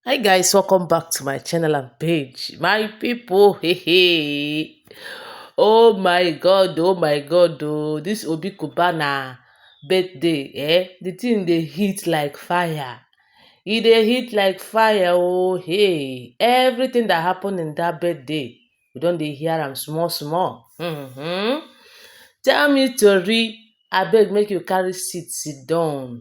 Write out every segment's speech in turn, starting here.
Hi guys, welcome back to my channel and page. My people, hey hey. Oh my god, oh, this Obi Kubana birthday, The thing they hit like fire. They hit like fire, oh hey. Everything that happened in that birthday, we don't dey hear am small small. Tell me tori, abeg make you carry seat sit down.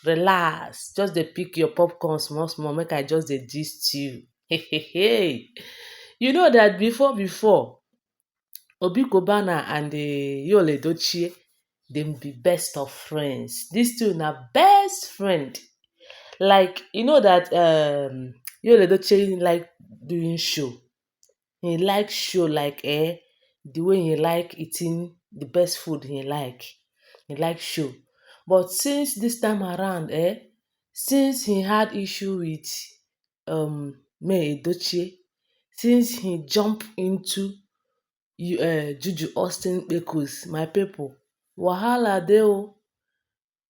Relax, just dey pick your popcorn small small make I just dey gist you. You know that before Obi Kubana and Yul Edochie dem be best of friends. Dis two na best friend. Like you know that Yul Edochie like doing show. He like show like the way he like eating the best food he like. He like show. But since this time around, since he had issue with May Edochie, since he jump into Juju Austin Kpekus, my people, wahala dey o.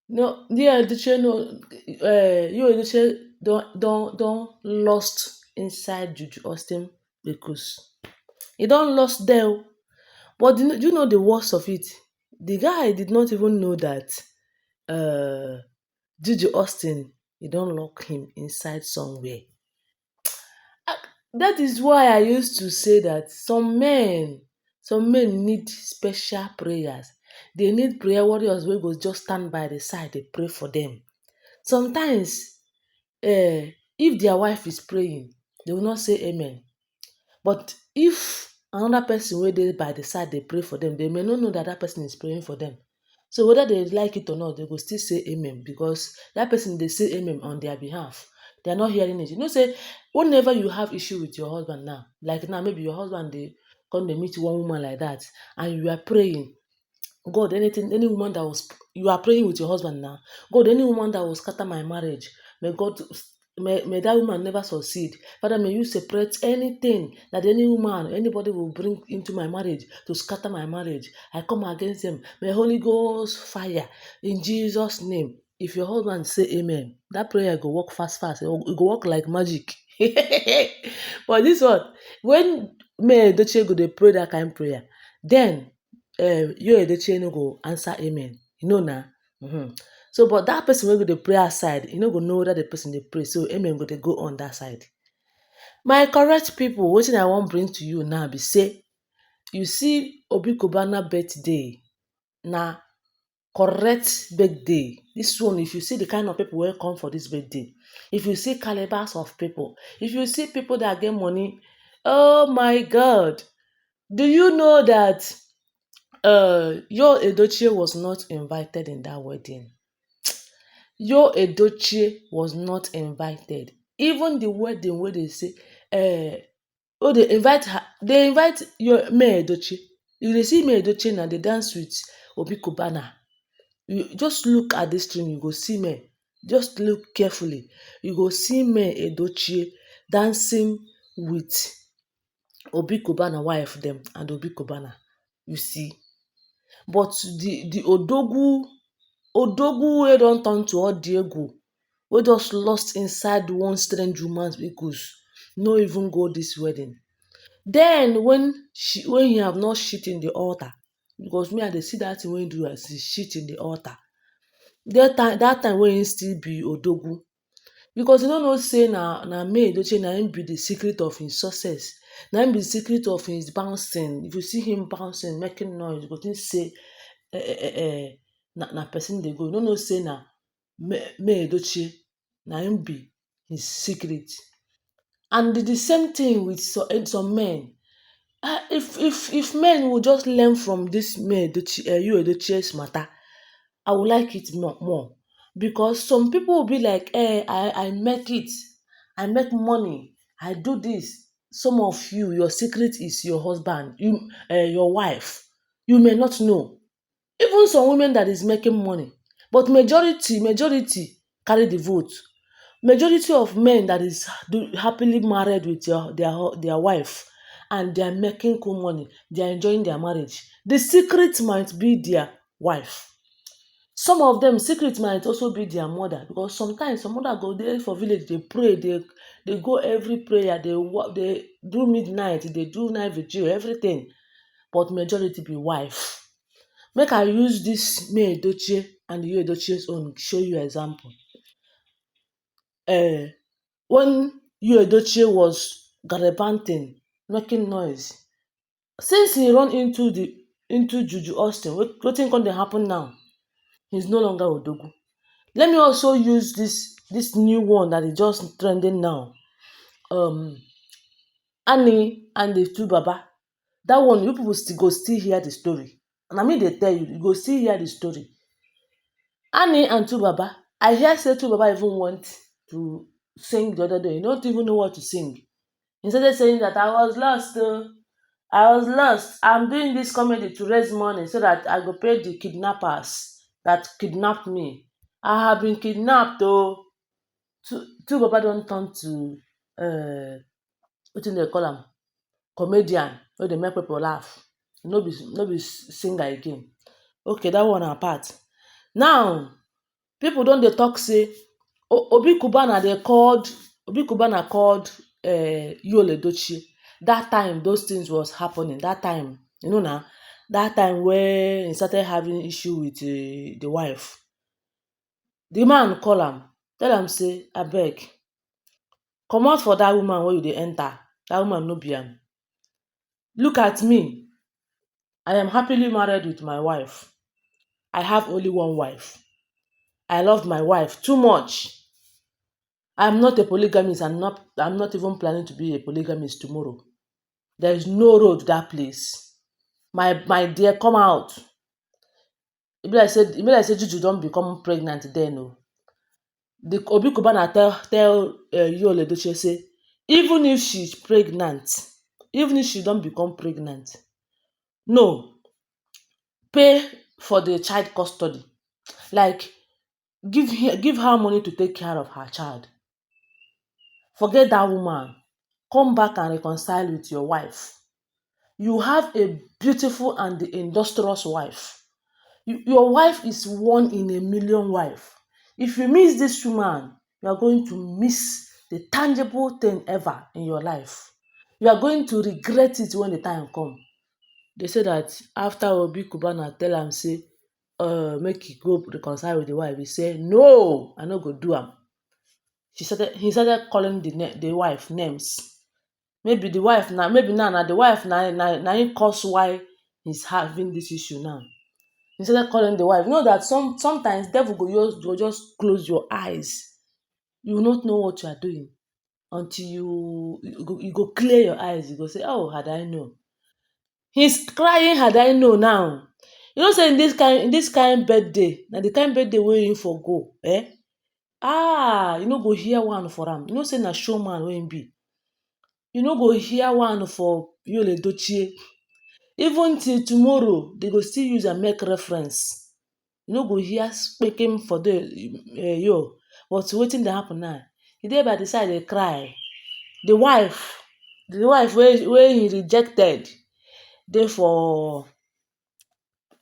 No, yeah, Edochie no, you Edochie don lost inside Juju Austin Kpekus. He don lost there o. But do you know the worst of it? The guy did not even know that Juju Austin, he don lock him inside somewhere. That is why I used to say that some men need special prayers. They need prayer warriors wey go just stand by the side dey pray for them. Sometimes if their wife is praying, they will not say amen. But if another person wey dey by the side dey pray for them, they may not know that that person is praying for them. So whether they like it or not, they go still say amen because that person dey say amen on their behalf. They are not hearing it. You know say whenever you have issue with your husband now, like now maybe your husband dey come dey meet one woman like that and you are praying, God, any woman that was, you are praying with your husband now, God, any woman that will scatter my marriage, may God, may that woman never succeed. Father, may you separate anything that any woman, anybody will bring into my marriage to scatter my marriage. I come against them. May Holy Ghost fire in Jesus' name. If your husband say amen, that prayer go work fast. It go work like magic. But this one, when May Edochie go dey pray that kind prayer, then Yul Edochie no go answer amen. You know na. So but that person wey go dey pray outside, you no go know whether the person dey pray, so amen go dey go on that side. My correct people, wetin I wan bring to you now be say, you see Obi Kubana birthday na correct birthday. This one, if you see the kind of people wey come for this birthday, if you see calibers of people, if you see people that get money, oh my God. Do you know that Yul Edochie was not invited in that wedding? Yul Edochie was not invited. Even the wedding wey dey say they invite her, they invite May Edochie. You dey see May Edochie na dey dance with Obi Kubana. You just look at this thing, you go see May. Just look carefully. You go see May Edochie dancing with Obi Kubana wife dem and Obi Kubana. You see. But the Odogwu wey don turn to Odiegwu, wey just lost inside one strange woman's Kpekus, no even go this wedding. Then when he have not shit in the altar, because me I dey see that thing wey he do as he shit in the altar. That time when he still be Odogwu, because you no know say na May Edochie na him be the secret of his success. Na him be the secret of his bouncing. If you see him bouncing, making noise, you go think say na person dey go. You no know say na May Edochie na him be his secret. And the same thing with some men. If men will just learn from this Yul Edochie's matter, I would like it more. Because some people will be like, I make it, I make money, I do this. Some of you, your secret is your husband, your wife. You may not know. Even some women that is making money, but majority carry the vote. Majority of men that is happily married with their wife and they are making cool money, they are enjoying their marriage. The secret might be their wife. Some of them secret might also be their mother, because sometimes some mother go there for village, dey pray, dey go every prayer, dey do midnight, dey do night vigil, everything, but majority be wife. Make I use dis May Edochie and Yul Edochie's own show you example. When Yul Edochie was gallivanting, making noise, since he run into Juju Austin, wetin come dey happen now? He's no longer Odogwu. Let me also use this new one that is just trending now. Annie and the two baba. That one, you people go still hear the story. Na me dey tell you, you go still hear the story. Annie and two baba. I hear say two baba even want to sing the other day. You don't even know what to sing. Instead of saying that I was lost, I was lost. I'm doing this comedy to raise money so that I go pay the kidnappers that kidnapped me. I have been kidnapped though. Two baba don turn to wetin dem call am, comedian wey dey make people laugh. No be singer again. Okay, that one apart. Now, people don dey talk say Obi Cubana called Yul Edochie. That time those things was happening. That time, you know na, that time wey he started having issue with the wife. The man call am, tell am say abeg, comot for that woman wey you dey enter. That woman no be am. Look at me. I am happily married with my wife. I have only one wife. I love my wife too much. I'm not a polygamist. I'm not even planning to be a polygamist tomorrow. There is no road that place. My dear, come out. E be like say Juju don become pregnant then o. The Obi Cubana tell Yul Edochie say, even if she's pregnant, even if she don become pregnant, no, pay for the child custody. Like, give her money to take care of her child. Forget that woman. Come back and reconcile with your wife. You have a beautiful and industrious wife. Your wife is one in a million wife. If you miss this woman, you are going to miss the tangible thing ever in your life. You are going to regret it when the time come. They say that after Obi Cubana tell am say make he go reconcile with the wife, he say no, I no go do am. He started calling the wife names. Maybe now the wife na him cause why he's having this issue now. He started calling the wife. You know that sometimes devil go just close your eyes. You will not know what you are doing until you go clear your eyes. You go say, oh, had I known. He's crying, had I known now. You know, say in this kind birthday, na the kind birthday wey him for go, you no go hear one for am. You know, say na showman wey him be. You no go hear one for Yul Edochie. Even till tomorrow, they go still use am make reference. You no go hear speaking for the yo. But wetin dey happen now? He dey by the side dey cry. The wife wey he rejected dey for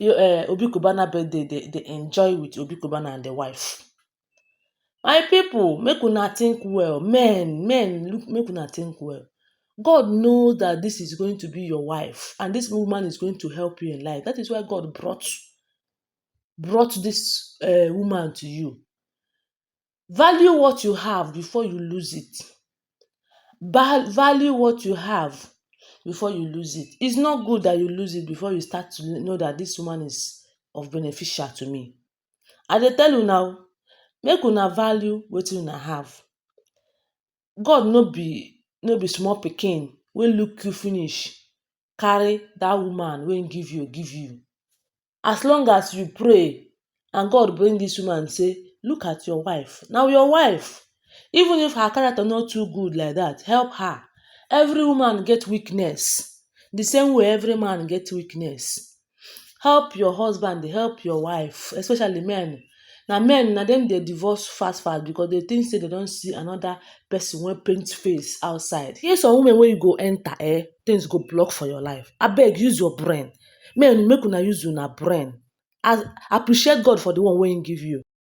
Obi Cubana birthday, dey enjoy with Obi Cubana and the wife. My people, make una think well. Men, make una think well. God knows that this is going to be your wife, and this woman is going to help you in life. That is why God brought this woman to you. Value what you have before you lose it. Value what you have before you lose it. It's not good that you lose it before you start to know that this woman is of beneficial to me. I dey tell you now, make una value wetin una have. God no be small pikin wey look you finish, carry that woman wey him give you. As long as you pray and God bring this woman say, look at your wife. Now your wife, even if her character not too good like that, help her. Every woman get weakness. The same way every man get weakness. Help your husband, help your wife, especially men. Na men, na them dey divorce fast because they think say they don't see another person wey paint face outside. Here's some women wey you go enter, things go block for your life. Abeg, use your brain. Men, make una use una brain. appreciate God for the one wey im give you.